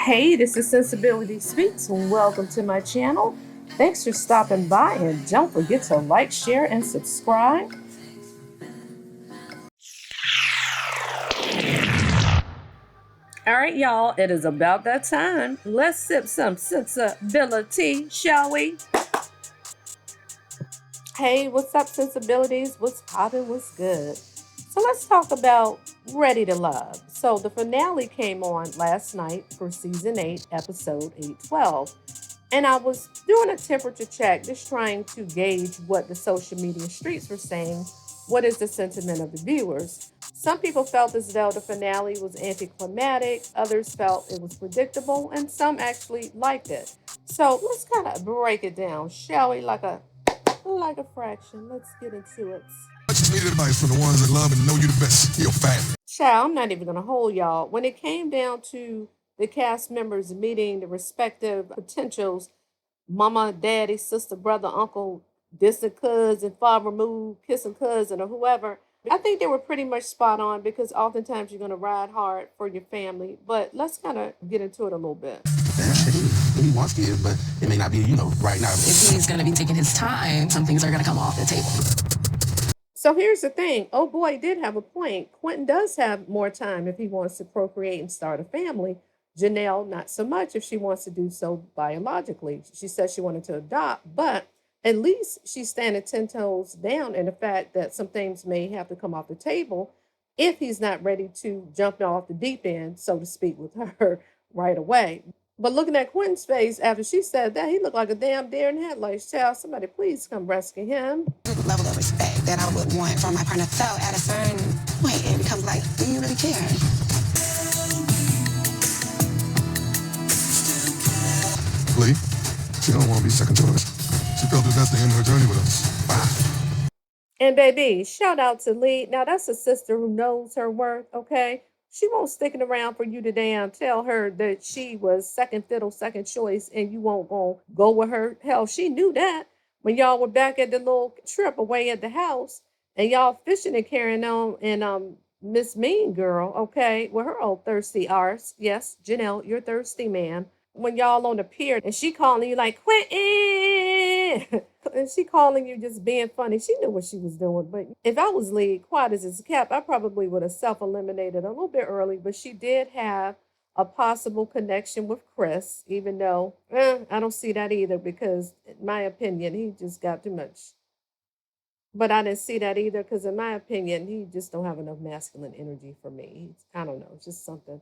Hey, this is Sensibility Speaks. Welcome to my channel. Thanks for stopping by, and don't forget to like, share, and subscribe. All right, y'all, it is about that time. Let's sip some sensibility, shall we? Hey, what's up, sensibilities? What's poppin'? What's good? So let's talk about Ready to Love. So the finale came on last night for season 8, episode 812. And I was doing a temperature check, just trying to gauge what the social media streets were saying. What is the sentiment of the viewers? Some people felt as though the finale was anticlimactic, others felt it was predictable, and some actually liked it. So let's kind of break it down, shall we? Like a fraction. Let's get into it. I just need advice from the ones that love and know you the best. You're fat. Child, I'm not even going to hold y'all. When it came down to the cast members meeting the respective potentials, mama, daddy, sister, brother, uncle, distant cousin, far removed, kissing cousin, or whoever, I think they were pretty much spot on because oftentimes you're going to ride hard for your family. But let's kind of get into it a little bit. He wants kids, but it may not be, right now. If he's going to be taking his time, some things are going to come off the table. So here's the thing. Oh boy, did have a point. Quinton does have more time if he wants to procreate and start a family. Janelle, not so much if she wants to do so biologically. She said she wanted to adopt, but at least she's standing 10 toes down in the fact that some things may have to come off the table if he's not ready to jump off the deep end, so to speak, with her right away. But looking at Quinton's face after she said that, he looked like a damn deer in headlights. Child, somebody please come rescue him. Level of respect that I would want from my partner. So at a certain point, it becomes like, do you really care? Lee, she don't want to be second choice. She felt the best to end her journey with us. Bye. And baby, shout out to Lee. Now that's a sister who knows her worth, okay? She won't sticking around for you to damn tell her that she was second fiddle, second choice, and you won't go with her. Hell, she knew that when y'all were back at the little trip away at the house and y'all fishing and carrying on, and Miss Mean Girl, okay, with her old thirsty arse. Yes, Janelle, you're thirsty, man. When y'all on the pier and she calling you like, Quinton, and she calling you just being funny. She knew what she was doing. But if I was Lee, quiet as it's kept, I probably would have self-eliminated a little bit early. But she did have a possible connection with Chris, even though I don't see that either because, in my opinion, he just got too much. But I didn't see that either because, in my opinion, he just don't have enough masculine energy for me. I don't know. It's just something.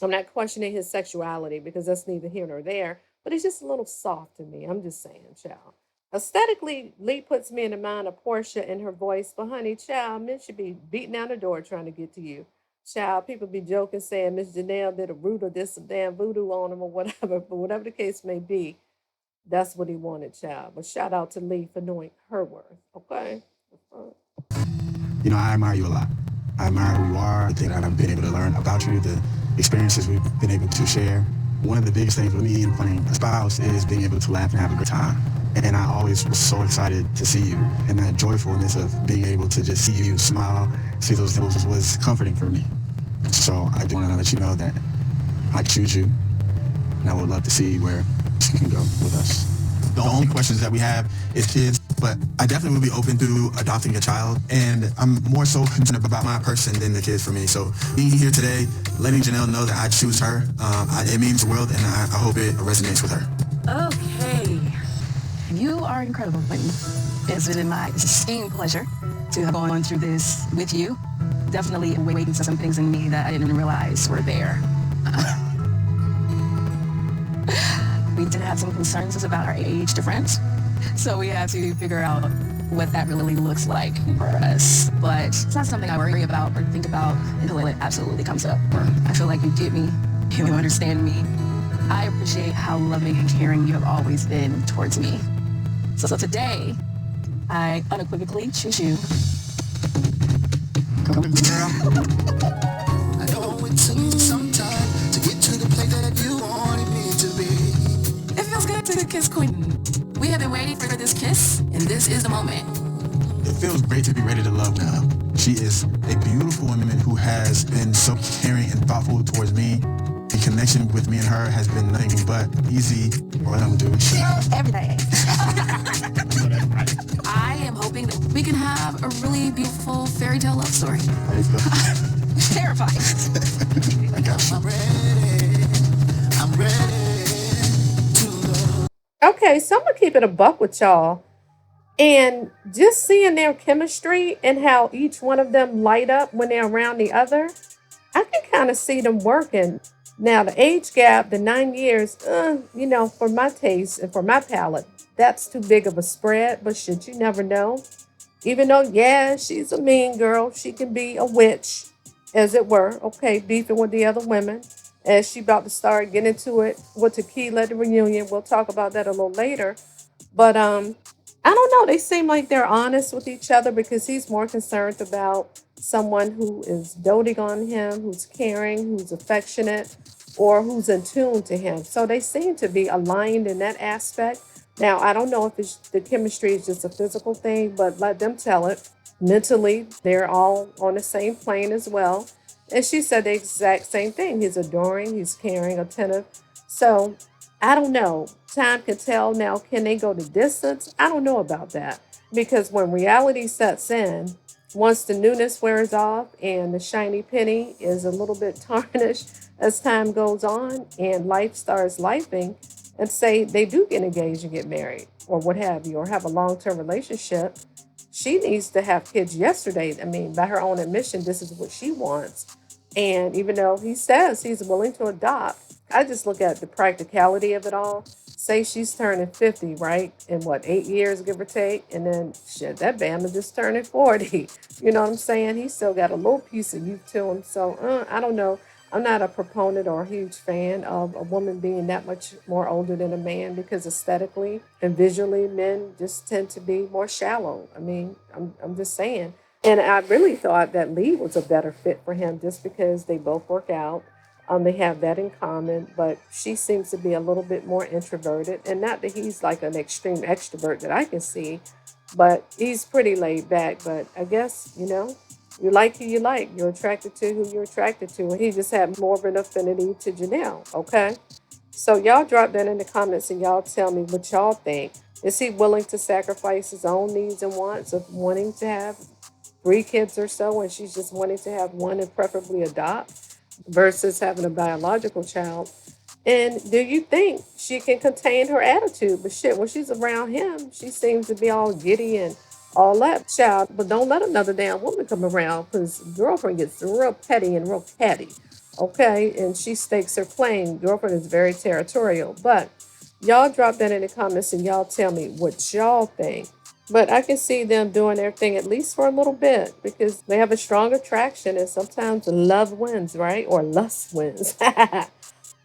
I'm not questioning his sexuality because that's neither here nor there, but he's just a little soft to me. I'm just saying, child. Aesthetically, Lee puts me in the mind of Portia in her voice, but honey, child, men should be beating down the door trying to get to you. Child, people be joking saying Miss Janelle did a root or did some damn voodoo on him or whatever, but whatever the case may be, that's what he wanted, child. But shout out to Lee for knowing her worth, okay? I admire you a lot. I admire who you are, the things that I've been able to learn about you, the experiences we've been able to share. One of the biggest things for me in playing a spouse is being able to laugh and have a good time. And I always was so excited to see you, and that joyfulness of being able to just see you smile, see those things was comforting for me. So I do want to let you know that I choose you, and I would love to see where this can go with us. The only questions that we have is kids, but I definitely would be open to adopting a child, and I'm more so concerned about my person than the kids for me. So being here today, letting Janelle know that I choose her, it means the world, and I hope it resonates with her. Okay. You are incredible, Quinton. It's been my esteemed pleasure to have gone through this with you. Definitely awakened some things in me that I didn't realize were there. We did have some concerns about our age difference, so we had to figure out what that really looks like for us. But it's not something I worry about or think about until it absolutely comes up. I feel like you get me, you understand me. I appreciate how loving and caring you have always been towards me. So today, I unequivocally choose you. I know it took you some time to get to the place that you wanted me to be. It feels good to kiss Quinton. We have been waiting for this kiss, and this is the moment. It feels great to be ready to love now. She is a beautiful woman who has been so caring and thoughtful towards me. You can connection with me and her has been nothing but easy. What I'm doing. Every day. I am hoping that we can have a really beautiful fairy tale love story. How you feel? Terrifying. I got you. I'm ready. Okay, so I'm gonna keep it a buck with y'all. And just seeing their chemistry and how each one of them light up when they're around the other, I can kind of see them working. Now, the age gap, the 9 years, for my taste and for my palate, that's too big of a spread. But shit, you never know. Even though, yeah, she's a mean girl, she can be a witch, as it were. Okay, beefing with the other women. As she about to start getting into it with Tequila at the reunion. We'll talk about that a little later. But I don't know. They seem like they're honest with each other because he's more concerned about someone who is doting on him, who's caring, who's affectionate, or who's in tune to him. So they seem to be aligned in that aspect. Now, I don't know if the chemistry is just a physical thing, but let them tell it. Mentally, they're all on the same plane as well. And she said the exact same thing. He's adoring, he's caring, attentive. So I don't know. Time can tell. Now, can they go the distance? I don't know about that. Because when reality sets in, once the newness wears off and the shiny penny is a little bit tarnished as time goes on and life starts lifing, and say they do get engaged and get married or what have you, or have a long-term relationship, she needs to have kids yesterday. I mean, by her own admission, this is what she wants. And even though he says he's willing to adopt, I just look at the practicality of it all. Say she's turning 50, right? In what, 8 years, give or take? And then, shit, that Bama just turning 40. You know what I'm saying? He's still got a little piece of youth to him. So, I don't know. I'm not a proponent or a huge fan of a woman being that much more older than a man because aesthetically and visually, men just tend to be more shallow. I mean, I'm just saying. And I really thought that Lee was a better fit for him just because they both work out. They have that in common, but she seems to be a little bit more introverted. And not that he's like an extreme extrovert that I can see, but he's pretty laid back. But I guess, you like who you like. You're attracted to who you're attracted to. And he just had more of an affinity to Janelle, okay? So y'all drop that in the comments and y'all tell me what y'all think. Is he willing to sacrifice his own needs and wants of wanting to have 3 kids or so, and she's just wanting to have one and preferably adopt versus having a biological child? And do you think she can contain her attitude? But shit, when she's around him, she seems to be all giddy and all that, child. But don't let another damn woman come around because girlfriend gets real petty and real catty. Okay, and she stakes her claim. Girlfriend is very territorial. But y'all drop that in the comments and y'all tell me what y'all think. But I can see them doing their thing at least for a little bit because they have a strong attraction and sometimes love wins, right? Or lust wins.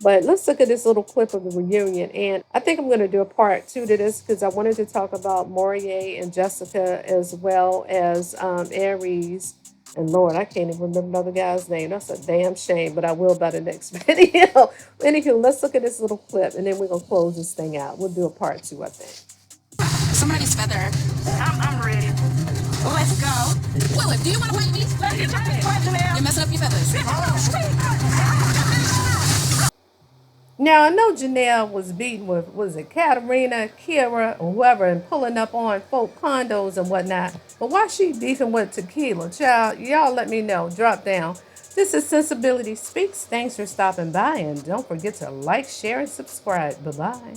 But let's look at this little clip of the reunion. And I think I'm going to do a part 2 to this because I wanted to talk about Morier and Jessica as well as Aries. And Lord, I can't even remember another guy's name. That's a damn shame, but I will by the next video. Anywho, let's look at this little clip and then we're going to close this thing out. We'll do a part 2, I think. Somebody's feather. I'm ready. Let's go. Willis, do you want to fight me? You're messing up your feathers. Now, I know Janelle was beating with, was it Katarina, Kira, or whoever, and pulling up on folk condos and whatnot. But why she beefing with Tequila? Child, y'all let me know. Drop down. This is Sensibility Speaks. Thanks for stopping by, and don't forget to like, share, and subscribe. Bye-bye.